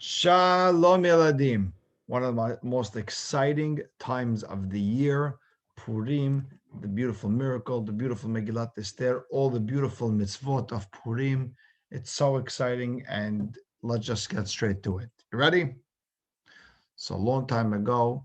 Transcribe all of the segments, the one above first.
Shalom Yeladim. One of the most exciting times of the year, Purim, the beautiful miracle, the beautiful Megillat Esther, all the beautiful mitzvot of Purim. It's so exciting, and let's just get straight to it. You ready? So a long time ago,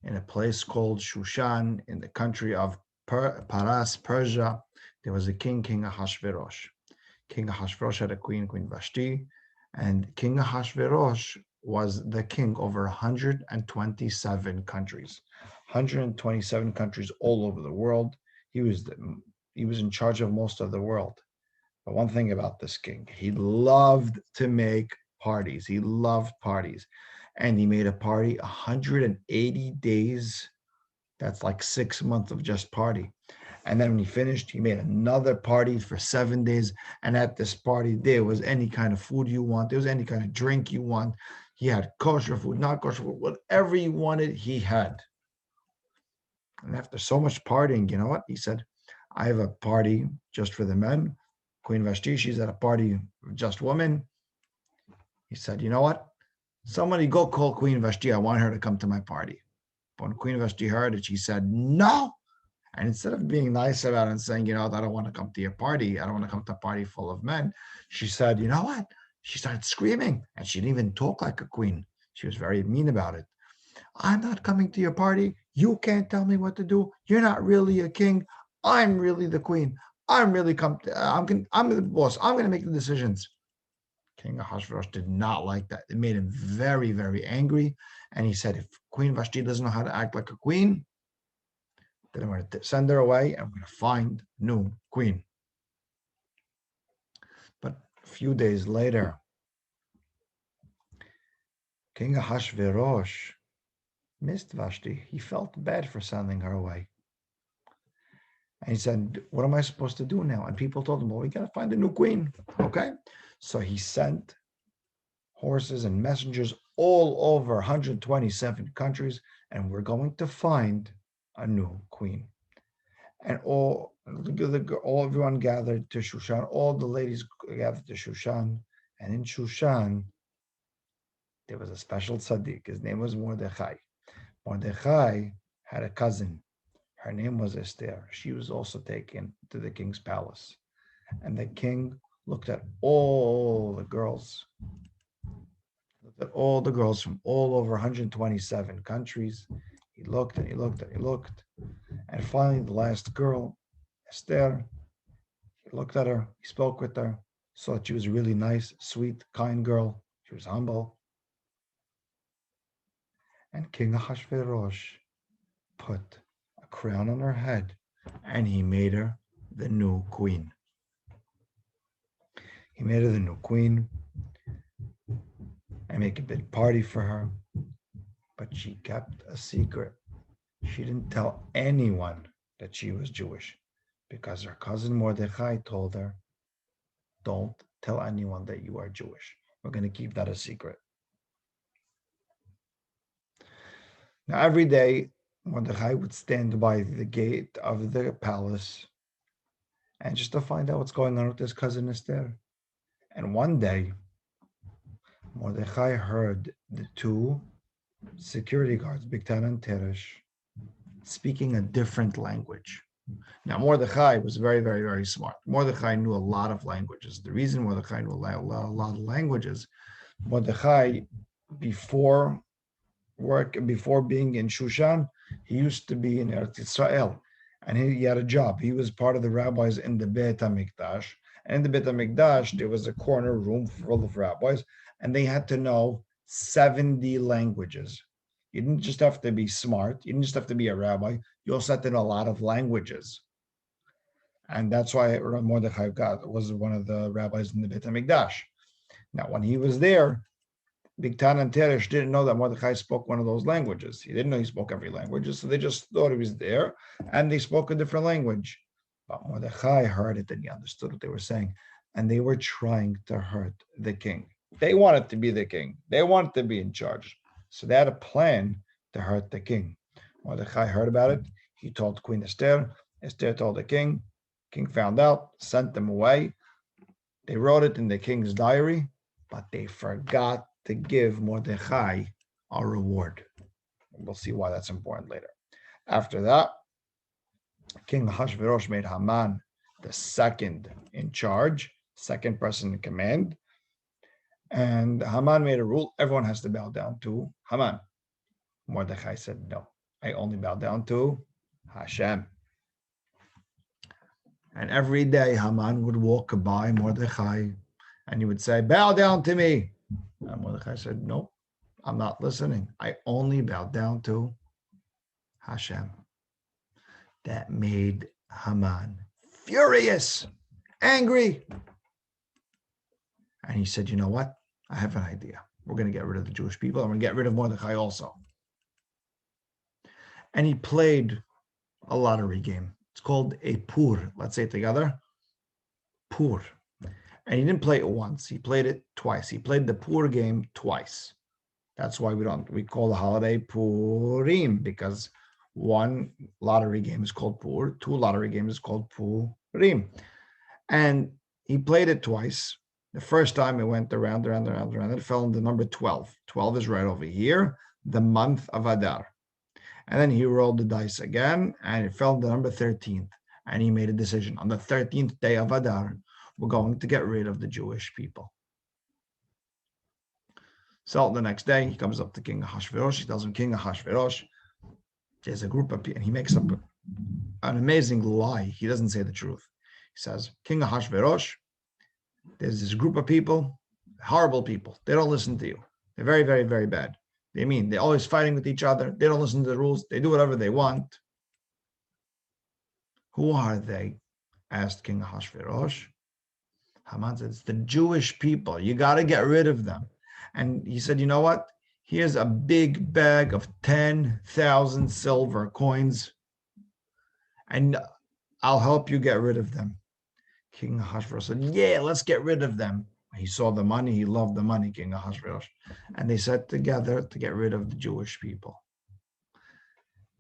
in a place called Shushan, in the country of Paras, Persia, there was a king, King Ahasuerus. King Ahasuerus had a queen, Queen Vashti, and King Ahasuerus was the king over 127 countries. 127 countries all over the world. He was in charge of most of the world. But one thing about this king, he loved to make parties. He loved parties. And he made a party 180 days. That's like 6 months of just party. And then when he finished, he made another party for 7 days. And at this party, there was any kind of food you want. There was any kind of drink you want. He had kosher food, not kosher food, whatever you wanted, he had. And after so much partying, you know what? He said, I have a party just for the men. Queen Vashti, she's at a party of just women. He said, you know what? Somebody go call Queen Vashti. I want her to come to my party. But when Queen Vashti heard it, she said, no. And instead of being nice about it and saying, you know, I don't want to come to your party, I don't want to come to a party full of men, she said, you know what? She started screaming, and she didn't even talk like a queen. She was very mean about it. I'm not coming to your party. You can't tell me what to do. You're not really a king. I'm really the queen. I'm really I'm the boss. I'm going to make the decisions. King Ahasuerus did not like that. It made him very, very angry. And he said, if Queen Vashti doesn't know how to act like a queen, then I'm going to send her away and I'm going to find a new queen. But a few days later, King Ahasuerus missed Vashti. He felt bad for sending her away. And he said, what am I supposed to do now? And people told him, well, we got to find a new queen. Okay. So he sent horses and messengers all over 127 countries, and we're going to find a new queen. And everyone gathered to Shushan. All the ladies gathered to Shushan. And in Shushan, there was a special tzaddik. His name was Mordechai. Mordechai had a cousin. Her name was Esther. She was also taken to the king's palace. And the king looked at all the girls. Looked at all the girls from all over 127 countries. He looked and he looked and he looked. And finally, the last girl, Esther, he looked at her, he spoke with her, saw that she was a really nice, sweet, kind girl. She was humble. And King Ahasuerus put a crown on her head and he made her the new queen. He made her the new queen and make a big party for her. But she kept a secret. She didn't tell anyone that she was Jewish because her cousin Mordechai told her, don't tell anyone that you are Jewish. We're going to keep that a secret. Now, every day, Mordechai would stand by the gate of the palace and just to find out what's going on with his cousin Esther. And one day, Mordechai heard the two security guards, Bigtan and Teresh, speaking a different language. Now, Mordechai was very, very, very smart. Mordechai knew a lot of languages. The reason Mordechai knew a lot of languages, Mordechai, before being in Shushan, he used to be in Eretz Israel, and he had a job. He was part of the rabbis in the Beit HaMikdash. And in the Beit HaMikdash, there was a corner room full of rabbis, and they had to know 70 languages. You didn't just have to be smart. You didn't just have to be a rabbi. You also had to know a lot of languages. And that's why Mordechai was one of the rabbis in the Beit HaMikdash. Now, when he was there, Bigtan and Teresh didn't know that Mordechai spoke one of those languages. He didn't know he spoke every language, so they just thought he was there, and they spoke a different language. But Mordechai heard it, and he understood what they were saying, and they were trying to hurt the king. They wanted to be the king. They wanted to be in charge. So they had a plan to hurt the king. Mordechai heard about it. He told Queen Esther. Esther told the king. King found out, sent them away. They wrote it in the king's diary, but they forgot to give Mordechai a reward. We'll see why that's important later. After that, King Ahasuerus made Haman the second in charge, second person in command. And Haman made a rule, everyone has to bow down to Haman. Mordechai said, no, I only bow down to Hashem. And every day Haman would walk by Mordechai and he would say, bow down to me. And Mordechai said, no, I'm not listening. I only bow down to Hashem. That made Haman furious, angry. And he said, you know what? I have an idea. We're going to get rid of the Jewish people. I'm going to get rid of Mordechai also. And he played a lottery game. It's called a pur. Let's say it together. Pur. And he didn't play it once. He played it twice. He played the pur game twice. That's why we call the holiday Purim, because one lottery game is called Pur, two lottery games is called Purim. And he played it twice. The first time it went around. It fell into number 12. 12 is right over here, the month of Adar. And then he rolled the dice again, and it fell into number 13th. And he made a decision. On the 13th day of Adar, we're going to get rid of the Jewish people. So the next day, he comes up to King Ahasuerus. He tells him, King Ahasuerus, there's a group of people, and he makes up an amazing lie. He doesn't say the truth. He says, King Ahasuerus, there's this group of people, horrible people. They don't listen to you. They're very, very, very bad. They're always fighting with each other. They don't listen to the rules. They do whatever they want. Who are they? Asked King Ahasuerus. Haman said, it's the Jewish people. You got to get rid of them. And he said, you know what? Here's a big bag of 10,000 silver coins, and I'll help you get rid of them. King Ahasuerus said, yeah, let's get rid of them. He saw the money. He loved the money, King Ahasuerus. And they sat together to get rid of the Jewish people.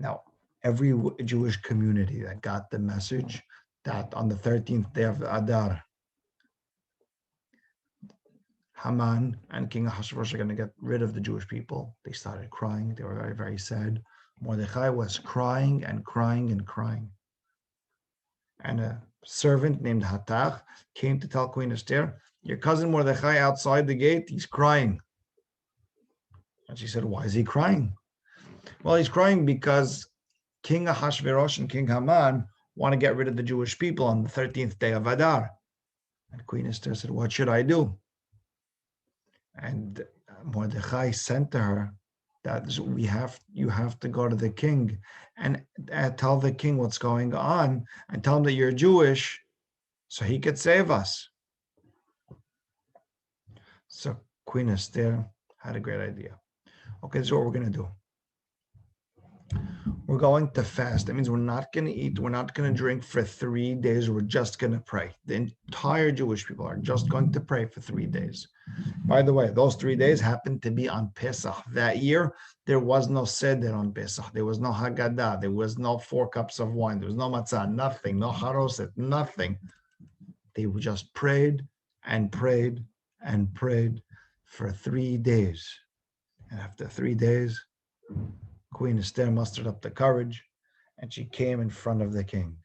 Now, every Jewish community that got the message that on the 13th day of Adar, Haman and King Ahasuerus are going to get rid of the Jewish people, they started crying. They were very, very sad. Mordechai was crying and crying and crying. And a servant named Hatach came to tell Queen Esther, your cousin Mordechai outside the gate, he's crying. And she said, why is he crying? Well, he's crying because King Ahasuerus and King Haman want to get rid of the Jewish people on the 13th day of Adar. And Queen Esther said, what should I do? And Mordechai sent to her that you have to go to the king and tell the king what's going on and tell him that you're Jewish so he could save us. So Queen Esther had a great idea. Okay, this is what we're going to do. We're going to fast. That means we're not going to eat. We're not going to drink for 3 days. We're just going to pray. The entire Jewish people are just going to pray for 3 days. By the way, those 3 days happened to be on Pesach. That year, there was no Seder on Pesach. There was no Haggadah. There was no 4 cups of wine. There was no matzah, nothing, no haroset, nothing. They just prayed and prayed and prayed for 3 days. And after 3 days, Queen Esther mustered up the courage and she came in front of the king.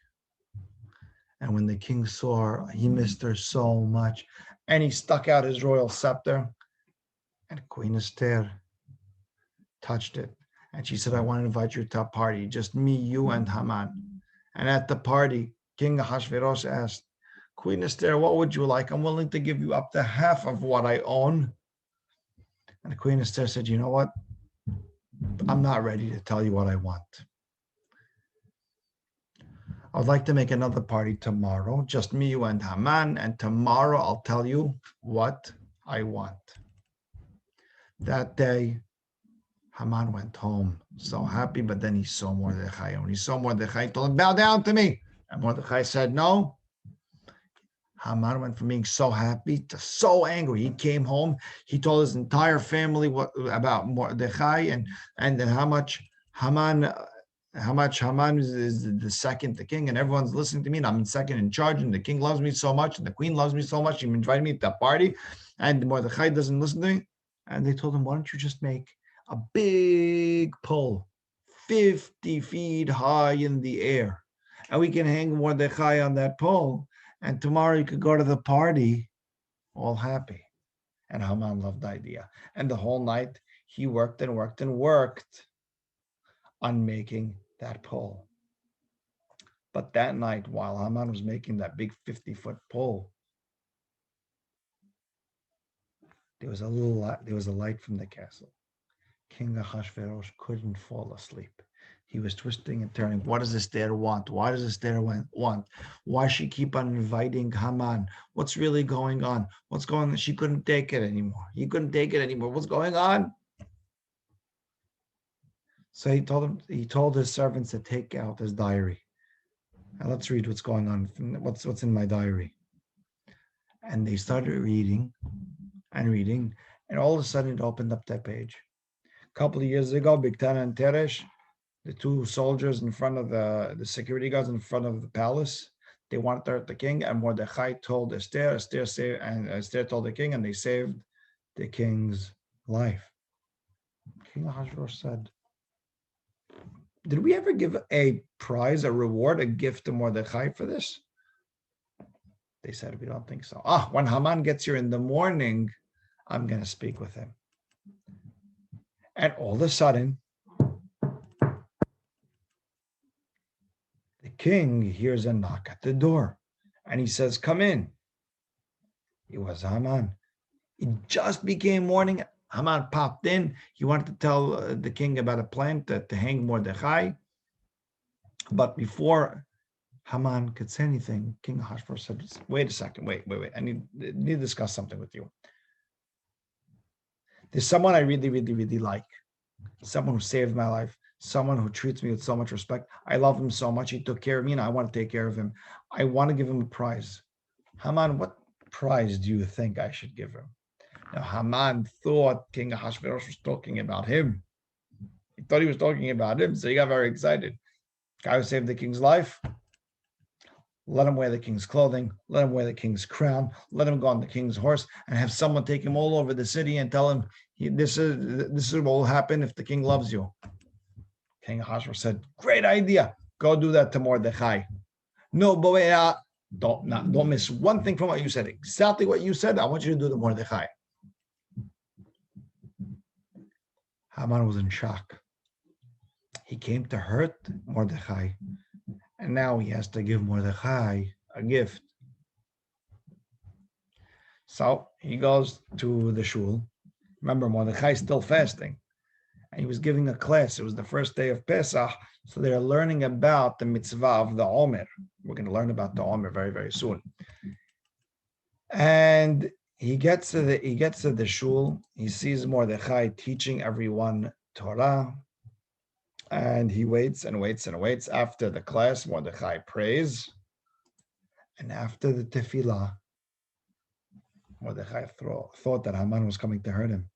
And when the king saw her, he missed her so much. And he stuck out his royal scepter. And Queen Esther touched it. And she said, I want to invite you to a party. Just me, you, and Haman. And at the party, King Ahasuerus asked, Queen Esther, what would you like? I'm willing to give you up to half of what I own. And Queen Esther said, you know what? I'm not ready to tell you what I want. I would like to make another party tomorrow, just me, you, and Haman, and tomorrow I'll tell you what I want. That day, Haman went home so happy, but then he saw Mordechai. And when he saw Mordechai, he told him, bow down to me. And Mordechai said, no. Haman went from being so happy to so angry. He came home. He told his entire family about Mordechai and how much Haman is the second, the king, and everyone's listening to me, and I'm in second in charge, and the king loves me so much, and the queen loves me so much. He invited me to that party, and Mordechai doesn't listen to me. And they told him, why don't you just make a big pole, 50 feet high in the air, and we can hang Mordechai on that pole, and tomorrow you could go to the party all happy. And Haman loved the idea. And the whole night he worked and worked and worked on making that pole. But that night, while Haman was making that big 50-foot pole, there was a light from the castle. King Ahasuerus couldn't fall asleep. He was twisting and turning. What does Esther want? Why does Esther want? Why she keep on inviting Haman? What's really going on? What's going on? She couldn't take it anymore. He couldn't take it anymore. What's going on? So he told his servants to take out his diary. And let's read what's going on. What's in my diary. And they started reading and reading, and all of a sudden it opened up that page. A couple of years ago, Bigtana and Teresh, the two soldiers in front of the security guards in front of the palace, they wanted to hurt the king, and Mordechai told Esther, Esther told the king, and they saved the king's life. King Ahasuerus said, did we ever give a prize, a reward, a gift to Mordechai for this? They said, we don't think so. When Haman gets here in the morning, I'm going to speak with him. And all of a sudden, the king hears a knock at the door. And he says, come in. It was Haman. It just became morning. Haman popped in. He wanted to tell the king about a plan to hang Mordechai. But before Haman could say anything, King Ahasuerus said, wait a second, wait. I need to discuss something with you. There's someone I really, really, really like. Someone who saved my life. Someone who treats me with so much respect. I love him so much. He took care of me, and I want to take care of him. I want to give him a prize. Haman, what prize do you think I should give him? Now, Haman thought King Ahasuerus was talking about him. He thought he was talking about him, so he got very excited. Guy who saved the king's life, let him wear the king's clothing, let him wear the king's crown, let him go on the king's horse, and have someone take him all over the city and tell him, this is what will happen if the king loves you. King Ahasuerus said, great idea. Go do that to Mordechai. No, but wait, don't miss one thing from what you said. Exactly what you said, I want you to do to Mordechai. Haman was in shock. He came to hurt Mordechai, and now he has to give Mordechai a gift. So he goes to the shul. Remember, Mordechai is still fasting. And he was giving a class. It was the first day of Pesach. So they're learning about the mitzvah of the Omer. We're going to learn about the Omer very, very soon. And he gets to the shul. He sees Mordechai teaching everyone Torah. And he waits and waits and waits. After the class, Mordechai prays. And after the tefillah, Mordechai thought that Haman was coming to hurt him.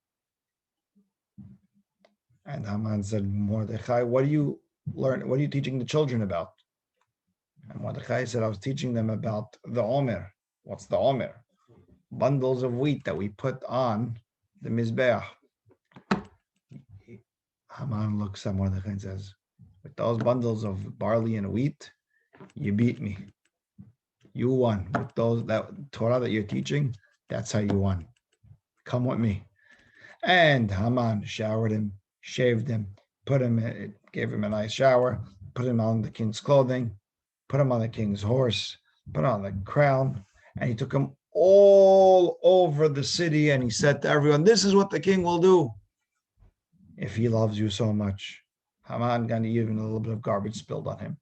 And Haman said, Mordechai, what are you teaching the children about? And Mordechai said, I was teaching them about the Omer. What's the Omer? Bundles of wheat that we put on the Mizbeach. Haman looks at Mordechai and says, with those bundles of barley and wheat, you beat me. You won. With that Torah that you're teaching, that's how you won. Come with me. And Haman showered him, shaved him, gave him a nice shower, put him on the king's clothing, put him on the king's horse, put on the crown, and he took him all over the city, and he said to everyone, this is what the king will do if he loves you so much. Haman got even a little bit of garbage spilled on him.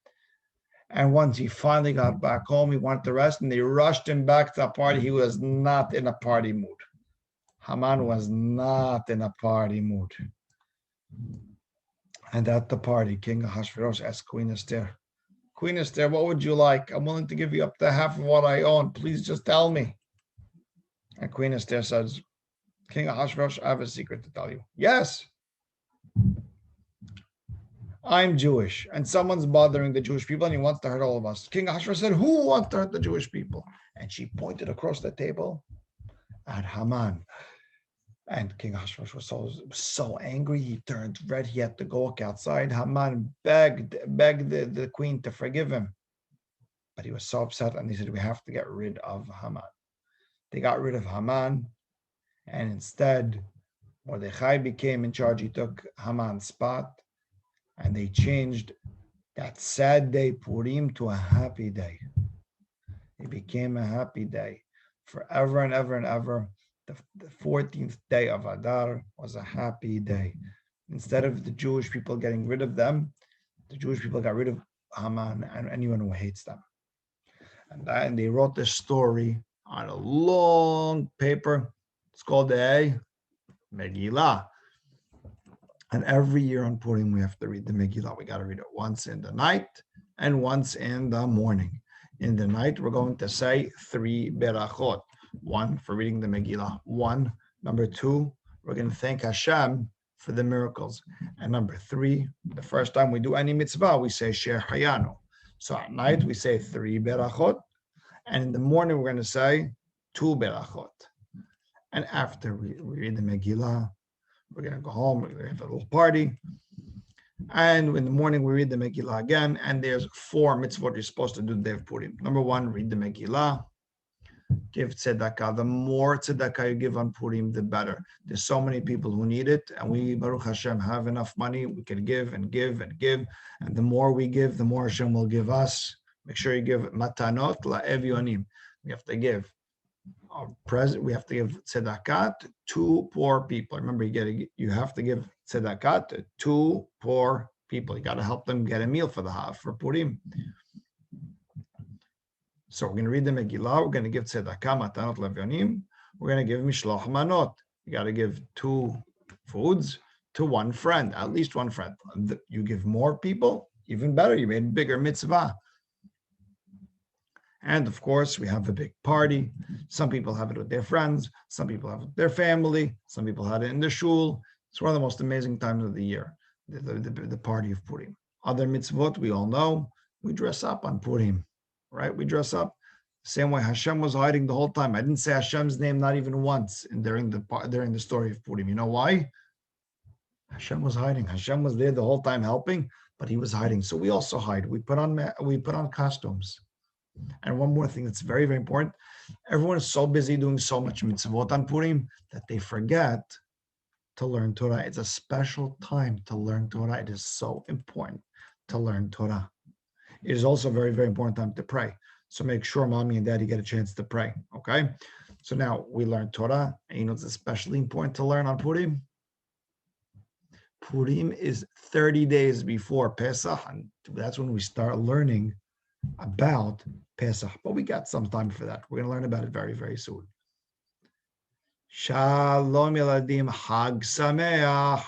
And once he finally got back home, he wanted to rest, and they rushed him back to the party. He was not in a party mood. Haman was not in a party mood. And at the party, King Ahasuerus asked Queen Esther, Queen Esther, what would you like? I'm willing to give you up to half of what I own. Please just tell me. And Queen Esther says, King Ahasuerus, I have a secret to tell you. Yes. I'm Jewish, and someone's bothering the Jewish people, and he wants to hurt all of us. King Ahasuerus said, who wants to hurt the Jewish people? And she pointed across the table at Haman. And King Ahasuerus was so angry, he turned red. He had to go walk outside. Haman begged the queen to forgive him. But he was so upset, and they said, we have to get rid of Haman. They got rid of Haman, and instead, Mordechai became in charge. He took Haman's spot, and they changed that sad day, Purim, to a happy day. It became a happy day. Forever and ever and ever, the 14th day of Adar was a happy day. Instead of the Jewish people getting rid of them, the Jewish people got rid of Haman and anyone who hates them. And they wrote this story on a long paper. It's called the Megillah. And every year on Purim, we have to read the Megillah. We got to read it once in the night and once in the morning. In the night, we're going to say 3 berachot. 1 for reading the Megillah. 1. Number 2, we're going to thank Hashem for the miracles. And number 3, the first time we do any mitzvah, we say Sher Hayanu. So at night, we say 3 berachot. And in the morning, we're going to say 2 berachot. And after we read the Megillah, we're going to go home, we're going to have a little party. And in the morning, we read the Megillah again. And there's 4 mitzvot you're supposed to do the day of Purim. Number 1, read the Megillah. Give tzedakah. The more tzedakah you give on Purim, the better. There's so many people who need it. And we, Baruch Hashem, have enough money. We can give and give and give. And the more we give, the more Hashem will give us. Make sure you give matanot la'evyonim. We have to give we have to give tzedakah to poor people. Remember, you have to give tzedakah to 2 poor people. You got to help them get a meal for Purim. So we're going to read the Megillah. We're going to give tzedakah, matanot levyonim. We're going to give mishloach manot. You got to give 2 foods to 1 friend, at least 1 friend. You give more people, even better. You made a bigger mitzvah. And of course, we have a big party. Some people have it with their friends. Some people have it with their family. Some people had it in the shul. It's one of the most amazing times of the year, the party of Purim. Other mitzvot, we all know, we dress up on Purim, right? We dress up the same way Hashem was hiding the whole time. I didn't say Hashem's name not even once during the story of Purim. You know why? Hashem was hiding. Hashem was there the whole time helping, but he was hiding. So we also hide. We put on costumes. And one more thing that's very, very important. Everyone is so busy doing so much mitzvot on Purim that they forget to learn Torah. It's a special time to learn Torah. It is so important to learn Torah. It is also a very, very important time to pray. So make sure mommy and daddy get a chance to pray, okay? So now we learn Torah. And you know it's especially important to learn on Purim? Purim is 30 days before Pesach, and that's when we start learning about Pesach, but we got some time for that. We're going to learn about it very, very soon. Shalom Yeladim, Hag Sameach.